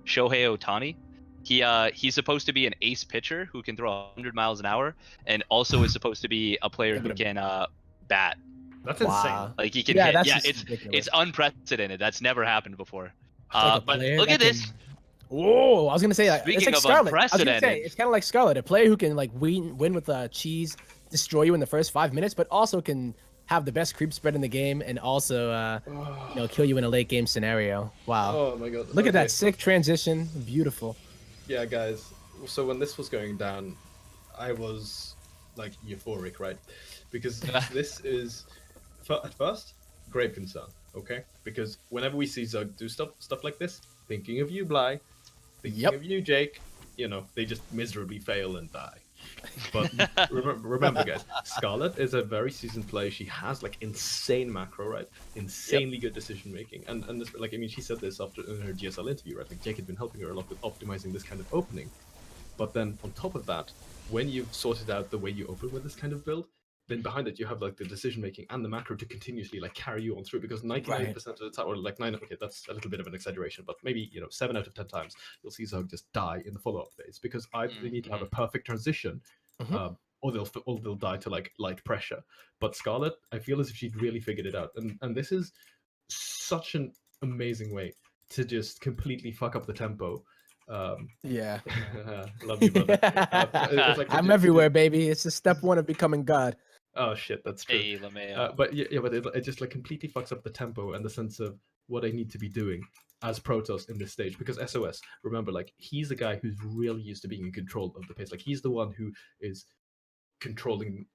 Shohei Ohtani. He's supposed to be an ace pitcher who can throw 100 miles an hour, and also is supposed to be a player who can bat. That's Wow. insane. Like he can Yeah, hit. that's Yeah, just it's ridiculous. unprecedented. That's never happened before. Like a But player look that at this. can- Whoa! I was gonna say like, it's Speaking like of Scarlett. I was gonna say unprecedented. it's kind of like Scarlett, a player who can like win with cheese, destroy you in the first 5 minutes, but also can have the best creep spread in the game and also kill you in a late game scenario. Wow! Oh my god! Look at that sick transition, beautiful. Yeah, guys. So when this was going down, I was like euphoric, right? Because this is at first grave concern, okay? Because whenever we see Zug do stuff like this, thinking of you, Bly, thinking of you, Jake, they just miserably fail and die. But remember, guys, Scarlett is a very seasoned player. She has like insane macro, right? Insanely good decision making, and this, like, I mean, she said this after in her GSL interview, right? Like Jake had been helping her a lot with optimizing this kind of opening. But then on top of that, when you've sorted out the way you open with this kind of build, then behind it you have like the decision making and the macro to continuously like carry you on through, because 99% of the time, or like 9, okay, that's a little bit of an exaggeration, but maybe 7 out of 10 times you'll see Zug just die in the follow-up phase, because either they need to have a perfect transition, or they'll die to like light pressure. But Scarlett, I feel as if she'd really figured it out, and this is such an amazing way to just completely fuck up the tempo. Yeah. Love you, brother. I'm everywhere, baby. It's the step 1 of becoming God. Oh shit, that's true. Hey, LeMayo. But it just like completely fucks up the tempo and the sense of what I need to be doing as Protoss in this stage. Because SOS, remember, like he's the guy who's really used to being in control of the pace. Like he's the one who is controlling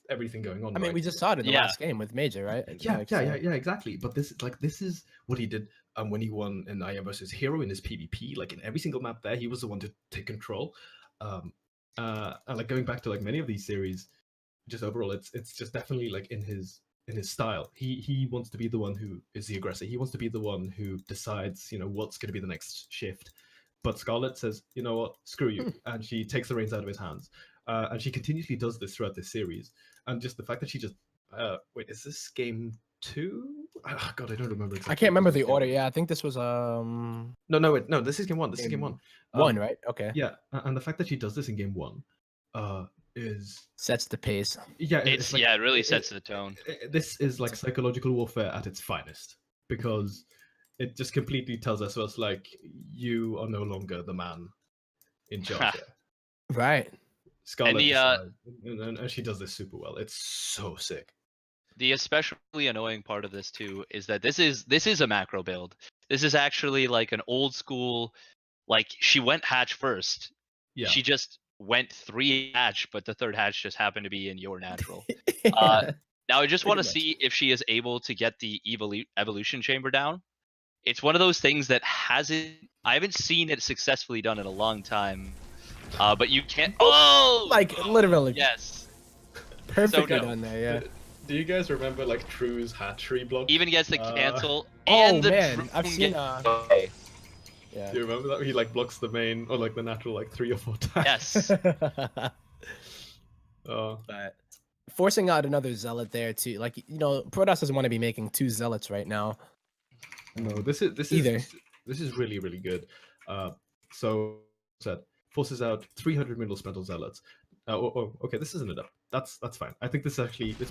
everything going on. I mean, we just saw it in the last game with Major, right? Yeah, exactly. But this is what he did when he won in IEM versus Hero in his PvP. Like in every single map there, he was the one to take control. And like going back to like many of these series, just overall, it's just definitely like in his style. He wants to be the one who is the aggressor. He wants to be the one who decides, what's going to be the next shift. But Scarlett says, you know what, screw you, and she takes the reins out of his hands. And she continuously does this throughout this series. And just the fact that she just wait, is this game 2? Oh, God, I don't remember exactly. I can't remember the order. Yeah, I think this was No, this is game 1. This is game 1. 1, right? Okay. Yeah, and the fact that she does this in game 1 is sets the pace. Yeah, it's like, it really sets the tone. This is like psychological warfare at its finest, because it just completely tells us like you are no longer the man in charge. Right. Scarlett, and she does this super well. It's so sick. The especially annoying part of this too is that this is a macro build. This is actually like an old school, like she went hatch first. Yeah. She just went 3 hatch, but the 3rd hatch just happened to be in your natural. Now I just want to see if she is able to get the evolution chamber down. It's one of those things that I haven't seen it successfully done in a long time. But you can't. Oh, like literally. Yes. Perfectly done there. Yeah. Do you guys remember like True's hatchery block? Even gets the cancel. And man, I've seen. Yeah. Do you remember that? He like blocks the main or like the natural like 3 or 4 times. Yes. But forcing out another zealot there too. Like Protoss doesn't want to be making 2 zealots right now. No, this is really, really good. So forces out 300 middle spindle zealots. Okay, this is an adept. That's fine. I think it's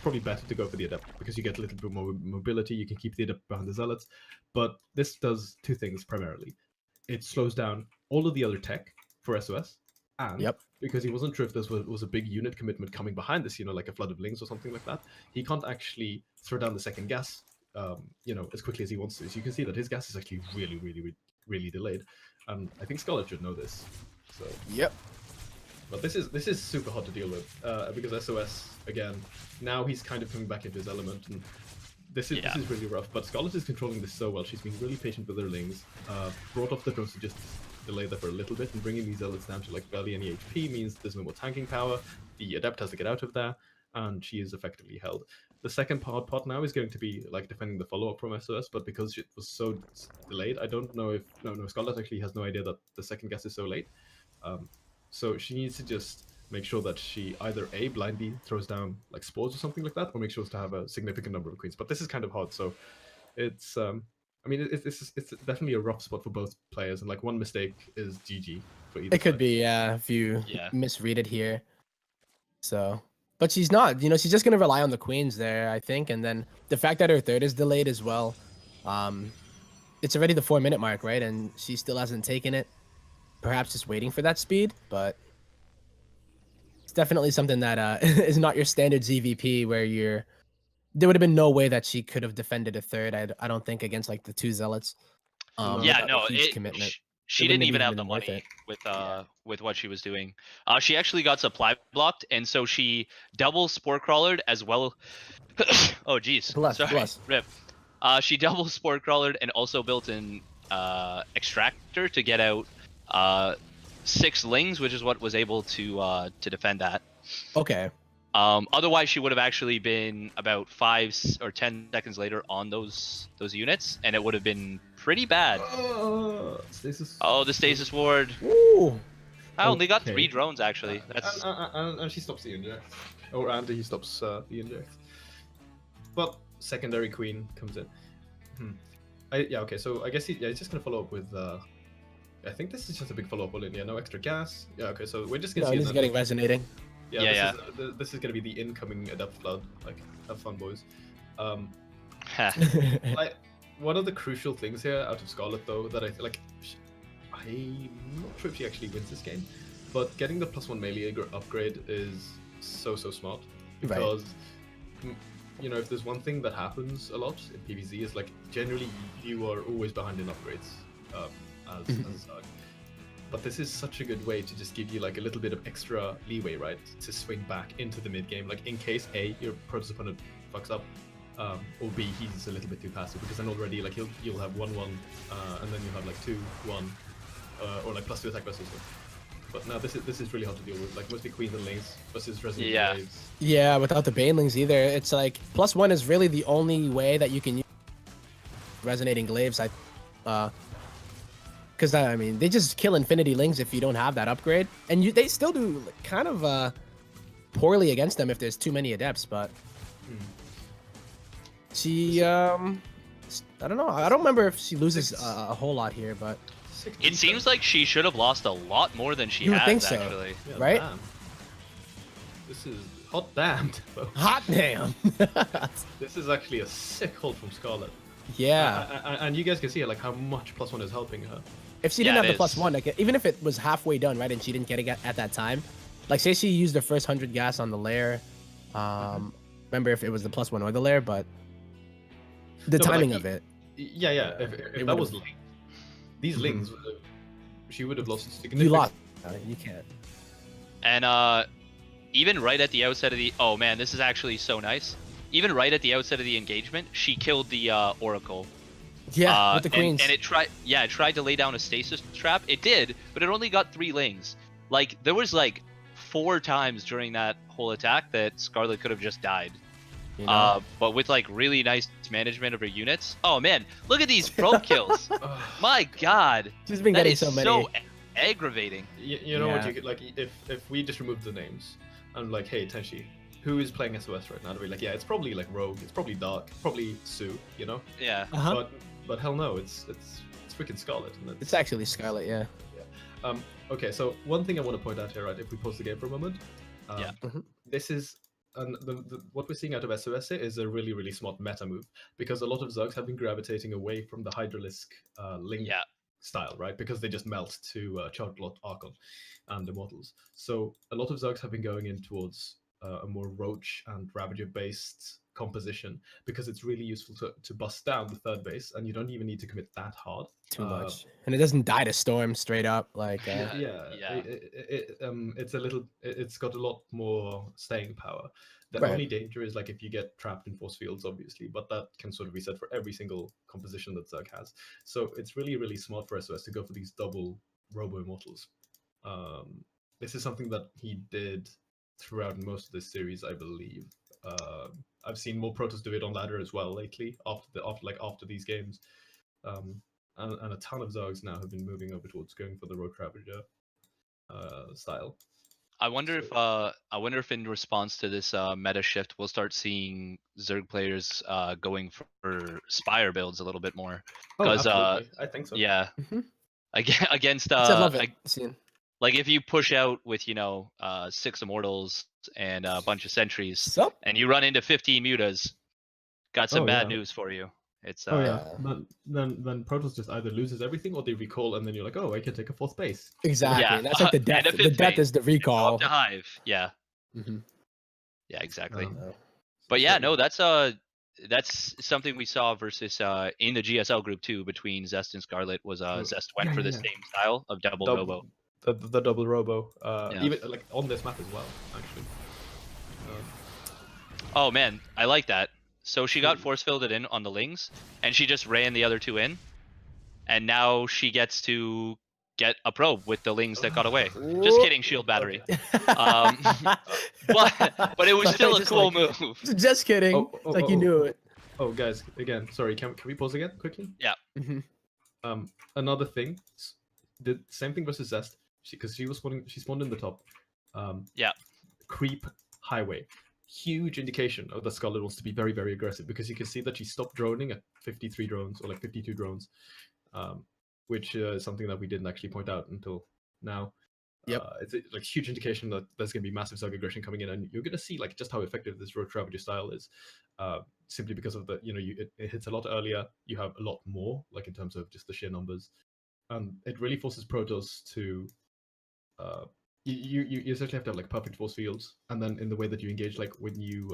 probably better to go for the adept because you get a little bit more mobility. You can keep the adept behind the zealots, but this does 2 things primarily. It slows down all of the other tech for SOS, and because he wasn't sure if this was a big unit commitment coming behind this, like a flood of lings or something like that, he can't actually throw down the second gas, as quickly as he wants to. So you can see that his gas is actually really, really, really delayed. I think Scarlett should know this. So but this is super hard to deal with because SOS again, now he's kind of coming back into his element, and this is really rough. But Scarlett is controlling this so well. She's been really patient with her lings. Brought off the drones to just delay that for a little bit, and bringing these zealots down to like barely any HP means there's no more tanking power. The adept has to get out of there, and she is effectively held. The second part now is going to be like defending the follow-up from SOS, but because it was so delayed, I don't know if Scarlett actually has no idea that the second guess is so late. So she needs to just make sure that she either blindly throws down like spores or something like that, or make sure to have a significant number of queens. But this is kind of hard, so it's I mean, it's definitely a rough spot for both players, and like one mistake is GG for either. It could side. be, yeah, if you Yeah. misread it here. So, but she's not. She's just gonna rely on the queens there, I think, and then the fact that her third is delayed as well. It's already the 4-minute mark, right? And she still hasn't taken it. Perhaps just waiting for that speed, but it's definitely something that is not your standard ZVP where there would have been no way that she could have defended a third. I don't think against like the two zealots. No. Yeah, Without a no, huge commitment. she It didn't wouldn't even have the been worth money it. with what she was doing. She actually got supply blocked, and so she double spore crawlered as well. Oh jeez, sorry, rip. She double spore crawlered and also built an extractor to get out 6 lings, which is what was able to defend that. Okay. Otherwise, she would have actually been about 5 or 10 seconds later on those units, and it would have been pretty bad. Stasis. Oh, the stasis ward. Ooh. I only got Okay. 3 drones actually. That's And she stops the inject, and he stops the inject. But secondary queen comes in. Yeah, okay. So I guess he's just gonna follow up with. I think this is just a big follow up on it. Yeah, no extra gas. Yeah, okay. So we're just gonna see. He's getting resonating. Yeah. This is gonna be the incoming adept flood. Like, have fun, boys. Like, one of the crucial things here out of Scarlett, though, that I like, I'm not sure if she actually wins this game, but getting the +1 melee upgrade is so smart because. Right. If there's one thing that happens a lot in PvZ is like generally you are always behind in upgrades as Zug. But this is such a good way to just give you like a little bit of extra leeway, right, to swing back into the mid game, like in case A, your Protoss opponent fucks up, or B, he's a little bit too passive, because then already like you'll have 1-1, and then you'll have like 2-1, or like +2 attack versus. But no, this is really hard to deal with. Like mostly queens and lings versus resonating waves. Yeah, without the banelings either. It's like +1 is really the only way that you can use resonating glaives. Because I mean, they just kill infinity lings if you don't have that upgrade, and they still do kind of poorly against them if there's too many adepts. But she, I don't know. I don't remember if she loses a whole lot here, but. It seems like she should have lost a lot more than she has, think so. Actually. Yeah, right? Damn. This is hot damned. Hot damn. This is actually a sick hold from Scarlett. Yeah. And you guys can see like how much +1 is helping her. If she didn't have the +1, like even if it was halfway done, right, and she didn't get it at that time, like say she used the first 100 gas on the lair. Remember if it was the +1 or the lair, but the timing of it. Yeah. If that was these lings, she would have lost significantly. You lost. You can't. And even right at the outset of the... Oh man, this is actually so nice. Even right at the outset of the engagement, she killed the Oracle. Yeah, with the queens. And it tried to lay down a stasis trap. It did, but it only got 3 lings. Like, there was like 4 times during that whole attack that Scarlett could have just died. But with like really nice management of her units. Oh man, look at these probe kills. My god. She's been getting so many. So aggravating. You know what you could, like, if we just remove the names, I'm like, hey Tenshi, who is playing SOS right now? They'll be like, yeah, it's probably like Rogue, it's probably Dark, probably Sue, you know? Yeah. But hell no, it's freaking Scarlett. And it's actually Scarlett, yeah. Okay, so one thing I want to point out here, right, if we pause the game for a moment, this is. And what we're seeing out of SOS is a really, really smart meta move, because a lot of Zugs have been gravitating away from the Hydralisk Ling style, right? Because they just melt to Charlotte Archon and Immortals. So a lot of Zugs have been going in towards a more Roach and Ravager based composition, because it's really useful to bust down the third base, and you don't even need to commit that hard. Too much, and it doesn't die to storm straight up. Like it's got a lot more staying power. The only danger is like if you get trapped in force fields, obviously, but that can sort of be said for every single composition that Zerg has. So it's really, really smart for SOS to go for these double Robo Immortals. This is something that he did throughout most of this series, I believe. I've seen more Protoss do it on ladder as well lately after these games, and a ton of Zergs now have been moving over towards going for the Roach Ravager style. I wonder if in response to this meta shift, we'll start seeing Zerg players going for Spire builds a little bit more. Oh, Because absolutely. I think so. yeah, against I love it. Seeing. like if you push out with 6 immortals and a bunch of sentries, Sup? and you run into 15 mutas, got some Oh, bad yeah. news for you. It's Oh yeah. Then Protoss just either loses everything or they recall, and then you're like, oh, I can take a 4th base. Exactly. Yeah. That's like the death. And a The fifth death phase. is the recall. Up to Hive. Yeah. Mm-hmm. Yeah, exactly. No. But yeah, no, that's something we saw versus in the GSL group too between Zest and Scarlett was Zest went for the same style of double robo. The double robo. Yeah. Even like on this map as well, actually. Oh man, I like that. So she got force filled it in on the Lings, and she just ran the other 2 in, and now she gets to get a probe with the Lings that got away. Just kidding, shield battery. But it was still a cool move. Just kidding. It's like you knew it. Oh guys, again, sorry. Can we pause again quickly? Yeah. Mm-hmm. Another thing, the same thing versus Zest, because she spawned in the top. Yeah. Creep highway. Huge indication of that Scarlett wants to be very, very aggressive, because you can see that she stopped droning at 53 drones or like 52 drones, which is something that we didn't actually point out until now. Yep. It's a like huge indication that there's going to be massive Zerg aggression coming in, and you're going to see like just how effective this roach ravager style is, simply because of the it hits a lot earlier. You have a lot more, like in terms of just the sheer numbers, and it really forces Protoss to. You essentially have to have like perfect force fields, and then in the way that you engage, like when you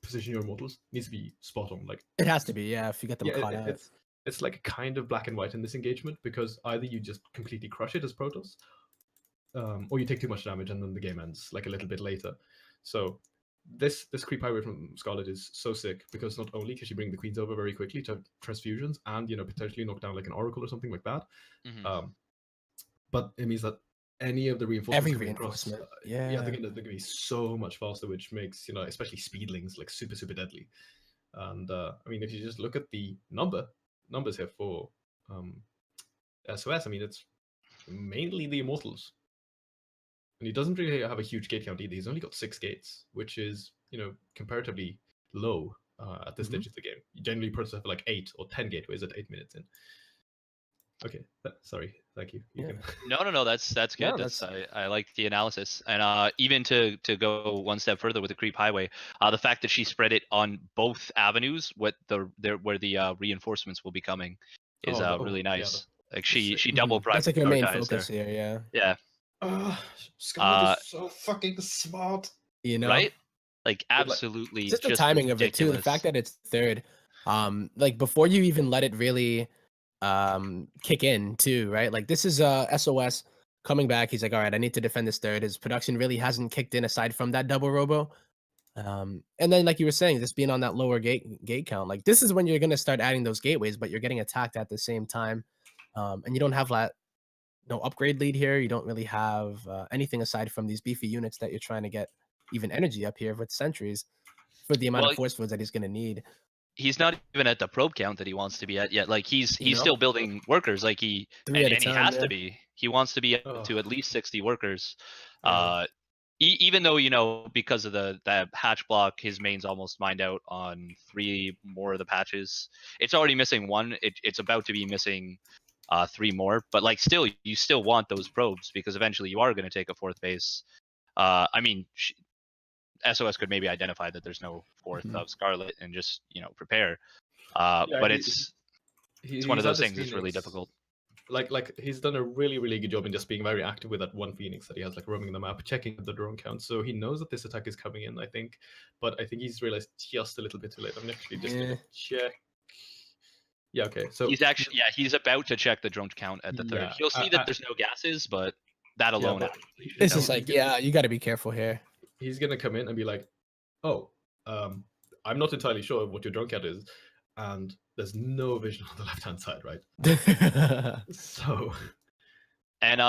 position your immortals, needs to be spot on. Like it has to be, yeah. If you get them caught out, it's like kind of black and white in this engagement, because either you just completely crush it as Protoss, or you take too much damage and then the game ends like a little bit later. So this creep highway from Scarlett is so sick, because not only can she bring the queens over very quickly to have transfusions and potentially knock down like an oracle or something like that, but it means that any of the reinforcements they're gonna be so much faster, which makes especially speedlings like super deadly. And I mean, if you just look at the numbers here for SOS, I mean, it's mainly the immortals, and he doesn't really have a huge gate count either. He's only got 6 gates, which is comparatively low at this stage of the game. You generally have like 8 or 10 gateways at 8 minutes in. Okay, sorry, thank you. No, that's good. I like the analysis, and even to go one step further with the creep highway, the fact that she spread it on both avenues, where the reinforcements will be coming, is really nice. Like she double prioritized. That's like your main focus here, yeah. Scarlett is so fucking smart, right? Like absolutely. Just the timing ridiculous. of it too. The fact that it's third, like before you even let it really kick in too, right? Like this is SOS coming back. He's like, all right, I need to defend this third. His production really hasn't kicked in aside from that double robo. And then like you were saying, this being on that lower gate count, like this is when you're gonna start adding those gateways, but you're getting attacked at the same time. And you don't have no upgrade lead here. You don't really have anything aside from these beefy units that you're trying to get even energy up here with sentries for the amount of force fields that he's gonna need. He's not even at the probe count that he wants to be at yet. Like he's still building workers. Like he has to be. He wants to be up to at least 60 workers. Even though because of the hatch block, his main's almost mined out on 3 more of the patches. It's already missing 1. It's about to be missing 3 more. But like still, you still want those probes, because eventually you are going to take a 4th base. I mean. SOS could maybe identify that there's no 4th of Scarlett and just prepare, but it's one of those things that's really difficult. Like he's done a really good job in just being very active with that 1 Phoenix that he has, like roaming the map, checking the drone count, so he knows that this attack is coming in, I think, but I think he's realized just a little bit too late. I'm actually just gonna check. Yeah, okay, so he's about to check the drone count at the 3rd. He'll see that there's no gases, but that alone it's just like you got to be careful here. He's gonna come in and be like, "Oh, I'm not entirely sure what your drone count is," and there's no vision on the left-hand side, right? So, and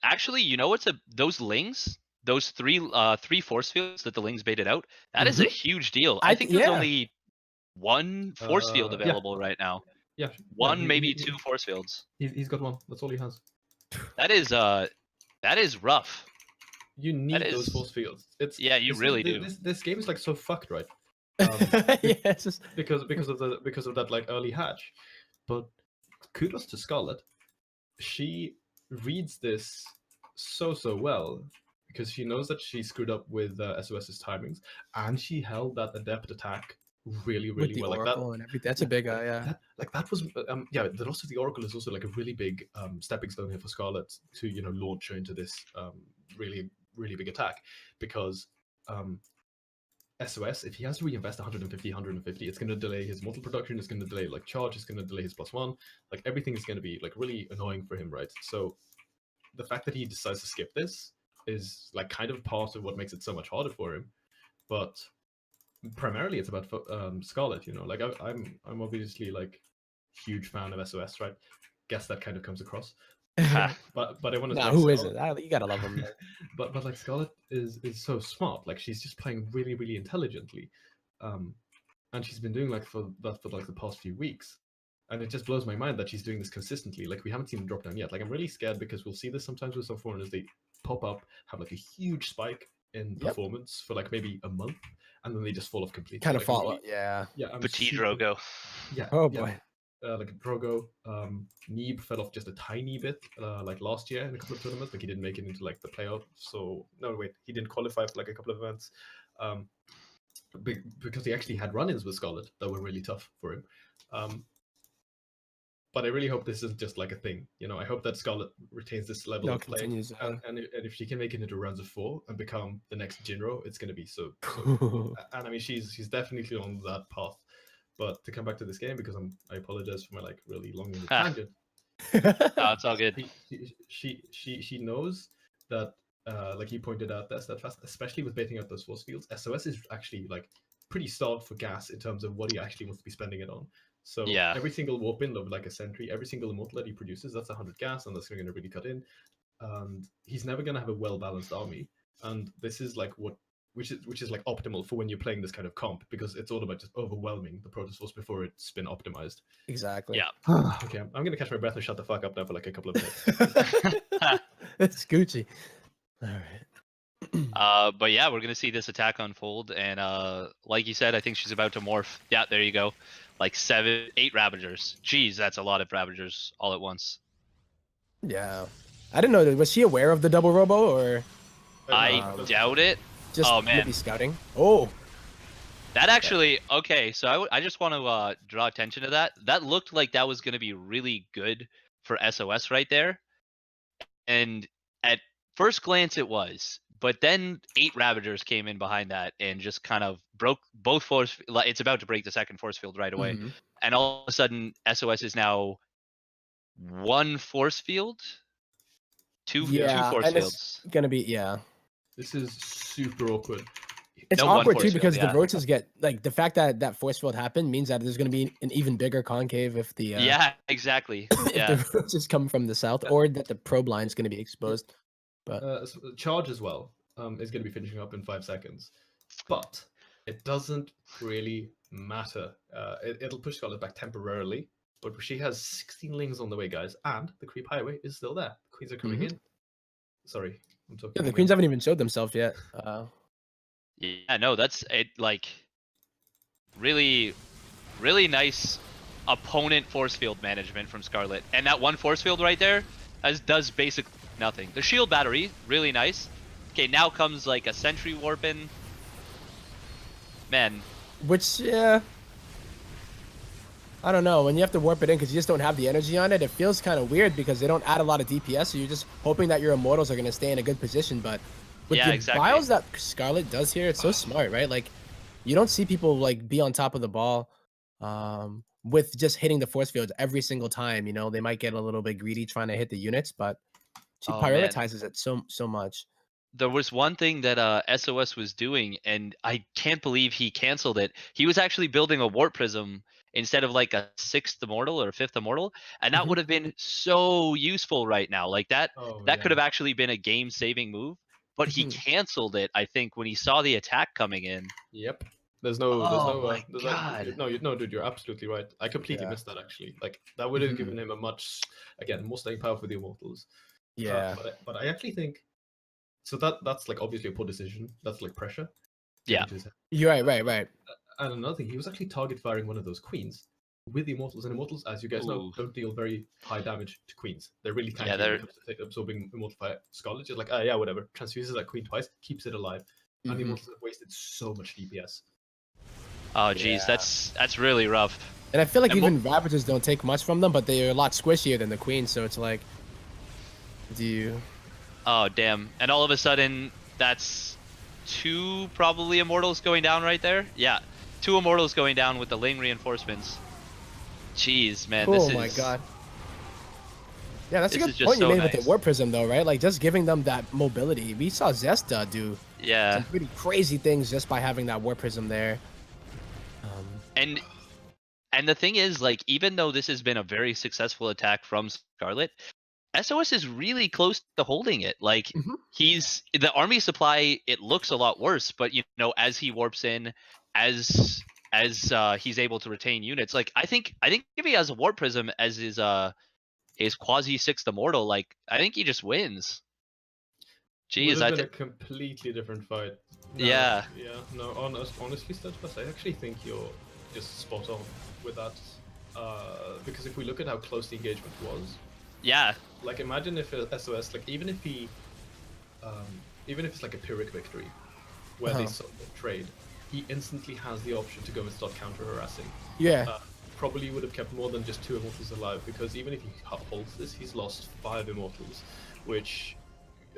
actually, what's those Lings, those 3 force fields that the Lings baited out? That is a huge deal. I think there's only 1 force field available right now. Yeah, maybe 2 force fields. He's got 1. That's all he has. That is rough. you need those force fields. You really do. This game is like so fucked, right? Yeah, it's just... because of that like early hatch. But kudos to Scarlett. She reads this so well because she knows that she screwed up with SOS's timings, and she held that adept attack really with the well. Oracle Like and everything. That's a big yeah. That was yeah. The loss of the Oracle is also like a really big stepping stone here for Scarlett to launch her into this really big attack, because SOS, if he has to reinvest 150, it's going to delay his mortal production, it's going to delay like charge, it's going to delay his +1, like everything is going to be like really annoying for him, right? So the fact that he decides to skip this is like kind of part of what makes it so much harder for him. But primarily it's about Scarlett, like I'm obviously like huge fan of SOS, right? Guess that kind of comes across. but I want to say who isn't? You gotta love him. but like Scarlett is so smart. Like she's just playing really intelligently, and she's been doing like for like the past few weeks, and it just blows my mind that she's doing this consistently. Like we haven't seen a drop down yet. Like I'm really scared because we'll see this sometimes with some foreigners. They pop up, have like a huge spike in performance for like maybe a month, and then they just fall off completely. Kind of fall, yeah. Petit Drogo. Yeah. Oh boy. Like Drogo, Neeb fell off just a tiny bit, like last year in a couple of tournaments. Like he didn't make it into like the playoff. So no, wait, he didn't qualify for like a couple of events, because he actually had run-ins with Scarlett that were really tough for him. But I really hope this isn't just like a thing. I hope that Scarlett retains this level of play, and if she can make it into rounds of 4 and become the next Jinro, it's going to be so and I mean, she's definitely on that path. But to come back to this game, because I apologize for my like really long-winded tangent. No, it's all good. She knows that, like you pointed out, that fast, especially with baiting out those force fields, SOS is actually like pretty starved for gas in terms of what he actually wants to be spending it on. So every single warp in of like a sentry, every single immortal that he produces, that's 100 gas, and that's going to really cut in. And he's never going to have a well-balanced army. And this is like which is like optimal for when you're playing this kind of comp, because it's all about just overwhelming the Protoss Force before it's been optimized. Exactly. Yeah. Okay, I'm gonna catch my breath and shut the fuck up now for like a couple of minutes. It's Gucci. All right. But yeah, we're gonna see this attack unfold, and like you said, I think she's about to morph. Yeah, there you go. Like 7, 8 Ravagers. Jeez, that's a lot of Ravagers all at once. Yeah. I didn't know. Was she aware of the double robo, or? I doubt it. Just maybe scouting. Oh. That actually, okay, so I just want to draw attention to that. That looked like that was going to be really good for SOS right there. And at first glance it was. But then 8 Ravagers came in behind that and just kind of broke both force. It's about to break the second force field right away. Mm-hmm. And all of a sudden, SOS is now 1 force field? Two force fields. It's going to be, This is super awkward. It's awkward too, because the roaches get like the fact that that force field happened means that there's going to be an even bigger concave if the exactly if the roaches come from the south, or that the probe line is going to be exposed. But so charge as well is going to be finishing up in 5 seconds, but it doesn't really matter. It'll push Scarlett back temporarily, but she has 16 lings on the way, guys, and the creep highway is still there. The queens are coming in. Sorry. The queens haven't even showed themselves yet. Yeah, no, that's it. Like, really nice opponent force field management from Scarlett, and that 1 force field right there does basically nothing. The shield battery, really nice. Okay, now comes like a sentry warp in. Man, which I don't know, when you have to warp it in because you just don't have the energy on it, it feels kind of weird because they don't add a lot of DPS, so you're just hoping that your immortals are going to stay in a good position. But with the bios that Scarlett does here, it's so smart, right? Like, you don't see people like be on top of the ball with just hitting the force fields every single time. They might get a little bit greedy trying to hit the units, but she prioritizes it so much. There was one thing that SOS was doing, and I can't believe he canceled it. He was actually building a warp prism instead of like a 6th immortal or a 5th immortal, and that would have been so useful right now. Like that could have actually been a game-saving move, but he canceled it, I think, when he saw the attack coming in. Yep. Dude, you're absolutely right. I completely missed that, actually. Like, that would have given him a much, again, more staying power for the immortals. Yeah. But I actually think So that's like obviously a poor decision. That's like pressure. Yeah. You're right. And another thing, he was actually target firing one of those queens with the immortals. And immortals, as you guys know, don't deal very high damage to queens. They're really tanky when it comes to absorbing immortal fire. Scarlett just like, yeah, whatever. Transfuses that queen twice, keeps it alive. And the immortals have wasted so much DPS. Oh geez, that's really rough. And I feel like even Ravagers don't take much from them, but they're a lot squishier than the queen. So it's like, do you? Oh damn! And all of a sudden, that's 2 probably immortals going down right there. Yeah, 2 immortals going down with the Ling reinforcements. Jeez, man, this is. Oh my god. Yeah, that's a good point you made with the Warp Prism, though, right? Like just giving them that mobility. We saw Zesta do some pretty crazy things just by having that Warp Prism there. And the thing is, like, even though this has been a very successful attack from Scarlett, SOS is really close to holding it. Like, the army supply, it looks a lot worse, but you know, as he warps in, as he's able to retain units, like I think if he has a Warp Prism as his quasi 6th immortal, like I think he just wins. Jeez, I think a completely different fight. No, yeah. No, honestly, Steadfast, I actually think you're just spot on with that. Because if we look at how close the engagement was, like imagine if SOS, like even if it's like a Pyrrhic victory where they trade, he instantly has the option to go and start counter harassing. Probably would have kept more than just 2 immortals alive, because even if he holds this, he's lost 5 immortals, which,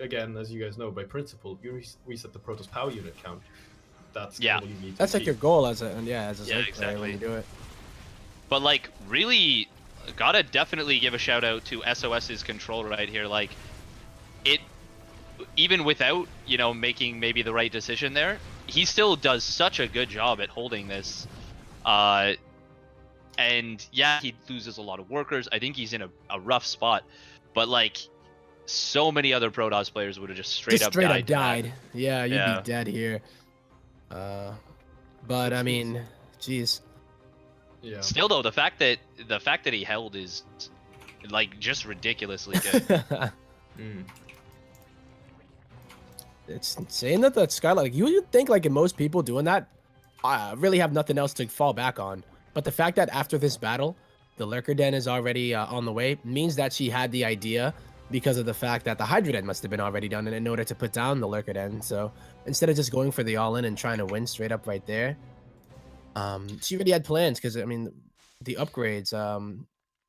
again, as you guys know, by principle, you reset the Protoss power unit count. That's all you need to that's like your goal as a Zerg player when you do it. But like, really, gotta definitely give a shout out to SOS's control right here. Like, it, even without, you know, making maybe the right decision there, he still does such a good job at holding this. And yeah, he loses a lot of workers. I think he's in a rough spot, but like, so many other Protoss players would have just straight up died. Yeah, you'd be dead here. But I mean, geez. Yeah. Still though, the fact that he held is like just ridiculously good. It's insane that Scarlett, like you'd think like most people doing that really have nothing else to fall back on. But the fact that after this battle, the Lurker Den is already on the way means that she had the idea, because of the fact that the Hydra Den must have been already done in order to put down the Lurker Den. So instead of just going for the all-in and trying to win straight up right there, she already had plans, because I mean the upgrades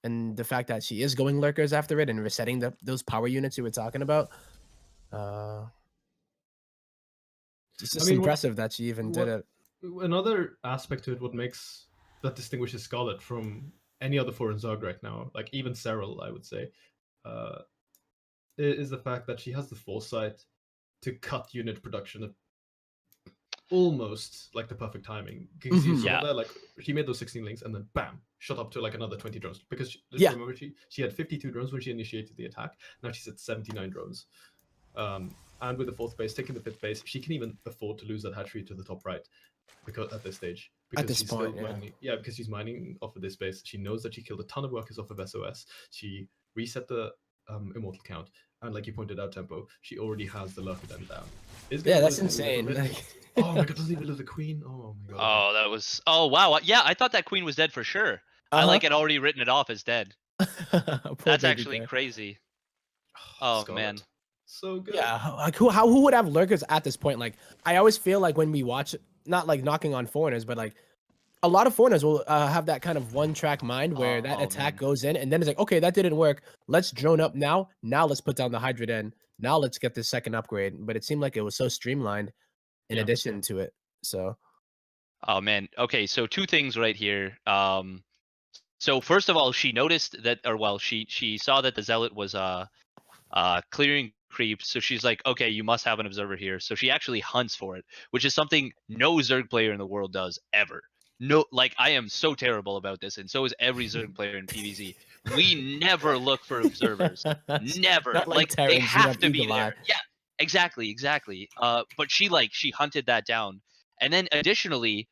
and the fact that she is going Lurkers after it and resetting those power units you were talking about. It's just impressive that she even did it. Another aspect to it, what distinguishes Scarlett from any other foreign Zerg right now, like even Serral, I would say, is the fact that she has the foresight to cut unit production at almost like the perfect timing. Because you saw there, like she made those 16 links and then bam, shot up to like another 20 drones. Because remember, she had 52 drones when she initiated the attack. Now she's at 79 drones. And with the 4th base, taking the 5th base, she can even afford to lose that hatchery to the top right, because at this stage. Because at this point, because she's mining off of this base. She knows that she killed a ton of workers off of SOS. She reset the immortal count, and like you pointed out, Tempo, she already has the Lurker Den down. That's insane. Oh my god, doesn't even lose the queen. Oh my god. Oh, that was. Oh wow. Yeah, I thought that queen was dead for sure. I like had already written it off as dead. That's actually crazy. Oh man. So good. Yeah, like who would have Lurkers at this point? Like, I always feel like when we watch, not like knocking on foreigners, but like a lot of foreigners will have that kind of one-track mind where that attack goes in, and then it's like, okay, that didn't work. Let's drone up now. Now let's put down the Hydra Den. Now let's get this second upgrade. But it seemed like it was so streamlined in addition to it. So. Oh man. Okay, so 2 things right here. So first of all, she noticed that, or well, she saw that the Zealot was clearing creeps, so she's like, okay, you must have an observer here. So she actually hunts for it, which is something no Zerg player in the world does ever. No, like I am so terrible about this, and so is every Zerg player in PvZ. We never look for observers. Never. Like they have to be there. Yeah, exactly. But she hunted that down, and then additionally,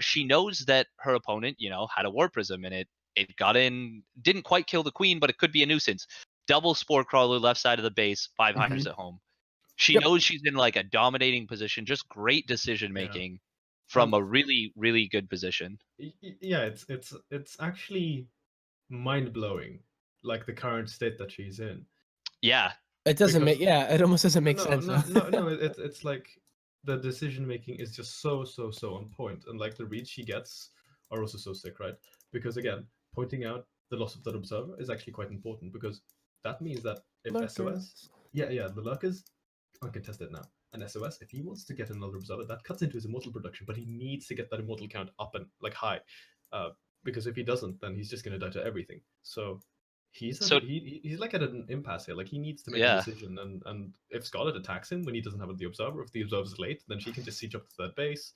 she knows that her opponent, you know, had a Warp Prism, and it got in, didn't quite kill the queen, but it could be a nuisance. Double Spore Crawler left side of the base, 5 Hydras at home. She knows she's in like a dominating position, just great decision making from a really, really good position. Yeah, it's actually mind blowing, like the current state that she's in. Yeah, it doesn't make it almost doesn't make sense. No, it's like the decision making is just so on point, and like the reads she gets are also so sick, right? Because again, pointing out the loss of that observer is actually quite important, because that means that if SOS, the lurkers uncontested now, and SOS, if he wants to get another observer, that cuts into his immortal production, but he needs to get that immortal count up and like high, because if he doesn't, then he's just going to die to everything. So he's like at an impasse here. Like he needs to make a decision, and if Scarlett attacks him when he doesn't have the observer, if the observer's late, then she can just siege up to third base.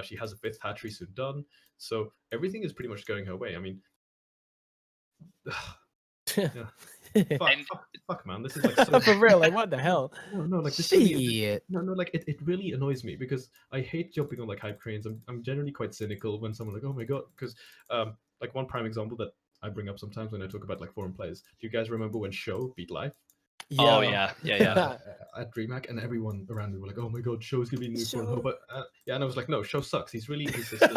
She has a 5th hatchery soon done, so everything is pretty much going her way. I mean, fuck, man, this is like so... for real. Like, what the hell? No, like this really, like it really annoys me, because I hate jumping on like hype trains. I'm generally quite cynical when someone like, oh my god, because like one prime example that I bring up sometimes when I talk about like foreign players. Do you guys remember when Show beat Life? Yeah. Oh yeah. At DreamHack, and everyone around me were like, "Oh my god, Show's gonna be new foreign home." But and I was like, "No, Show sucks. He's really inconsistent."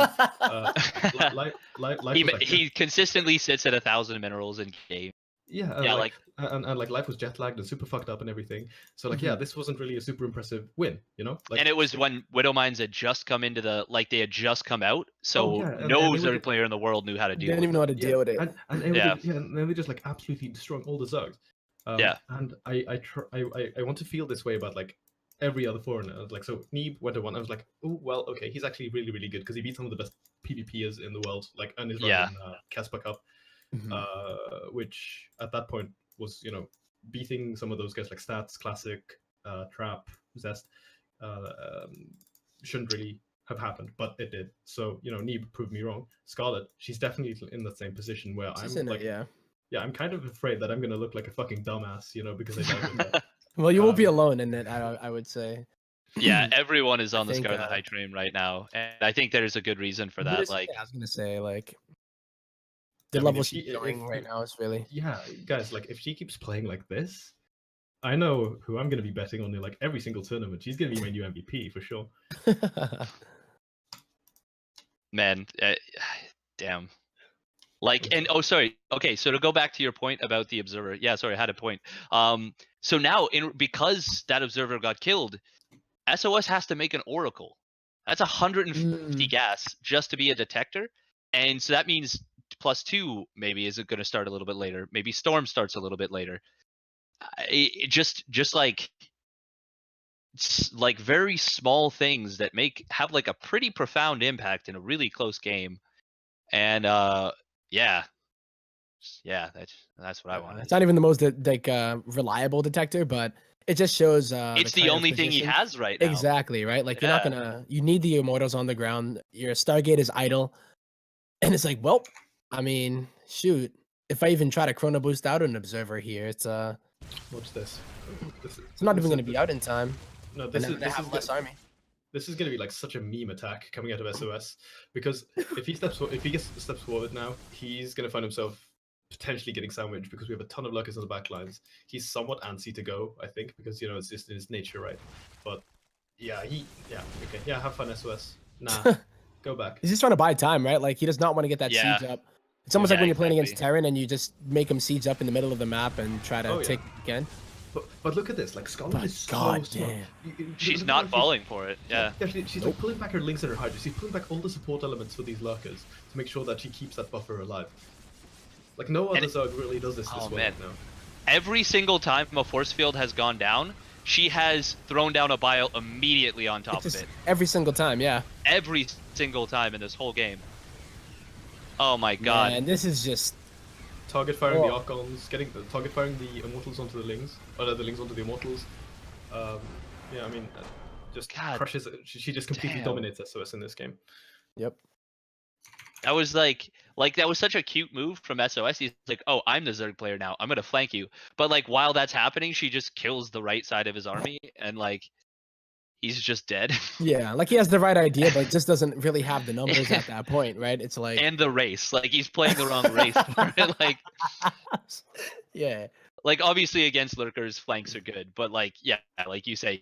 He consistently sits at 1,000 minerals in game. Yeah, and like Life was jet lagged and super fucked up and everything. So like, this wasn't really a super impressive win, you know. Like, and it was when Widow Mines had just come into they had just come out, so no Zerg player in the world knew how to deal. They didn't even know how to deal with it. And then they just like absolutely destroying all the Zergs. And I want to feel this way about like every other foreigner. Like, so Neeb went to one. I was like, oh well, okay, he's actually really really good, because he beat some of the best PvPers in the world, like, and is running Casper Cup. Which at that point was, you know, beating some of those guys like Stats, Classic, Trap, Zest, shouldn't really have happened, but it did. So, you know, Neeb proved me wrong. Scarlett, she's definitely in that same position where I'm like, I'm kind of afraid that I'm gonna look like a fucking dumbass, you know, because I died with that. Well, you won't be alone in it, I would say. Yeah, everyone is on the Scarlett high train right now, and I think there's a good reason for that. Like, I was gonna say, like, the level she's going right now is really... Yeah, guys, like, if she keeps playing like this, I know who I'm going to be betting on in, like, every single tournament. She's going to be my new MVP, for sure. Man, damn. Like, and, oh, sorry. Okay, so to go back to your point about the Observer. Yeah, sorry, I had a point. So now, because that Observer got killed, SOS has to make an Oracle. That's 150 gas just to be a Detector. And so that means... +2 maybe is it going to start a little bit later. Maybe Storm starts a little bit later. It just like very small things that have like a pretty profound impact in a really close game. And that's what I want. It's not even the most like reliable detector, but it just shows it's the only thing he has right now. Exactly, right? Like, you're not gonna, you need the Immortals on the ground. Your Stargate is idle, and it's like, well, I mean, shoot, if I even try to chrono boost out an Observer here, it's watch this. It's not even going to be out in time. No, this is less army. This is going to be like such a meme attack coming out of SOS, because if he gets steps forward now, he's going to find himself potentially getting sandwiched, because we have a ton of lurkers on the back lines. He's somewhat antsy to go, I think, because, you know, it's just in his nature, right? But have fun, SOS. Nah, go back. He's just trying to buy time, right? Like, he does not want to get that siege up. It's almost like when you're playing against Terran and you just make him siege up in the middle of the map and try to take it again. But look at this, like, Scarlett is so smart. She's not falling for it. Yeah, she's like pulling back her links and her hydras. She's pulling back all the support elements for these lurkers to make sure that she keeps that buffer alive. Like, no other Zerg really does this well now. Every single time a force field has gone down, she has thrown down a bile immediately on top of it. Every single time, yeah. Every single time in this whole game. Oh my god. And this is just... Target firing the Archons, target firing the Immortals onto the Lings, or the Lings onto the Immortals. I mean, just crushes. She just completely dominates SOS in this game. Yep. That was like that was such a cute move from SOS. He's like, oh, I'm the Zerg player now. I'm gonna flank you. But like, while that's happening, she just kills the right side of his army, and like, he's just dead. Yeah, like, he has the right idea, but just doesn't really have the numbers at that point, right? It's like... And the race. Like, he's playing the wrong race for it. Like... Yeah. like obviously against lurkers, flanks are good, but like yeah, like you say, he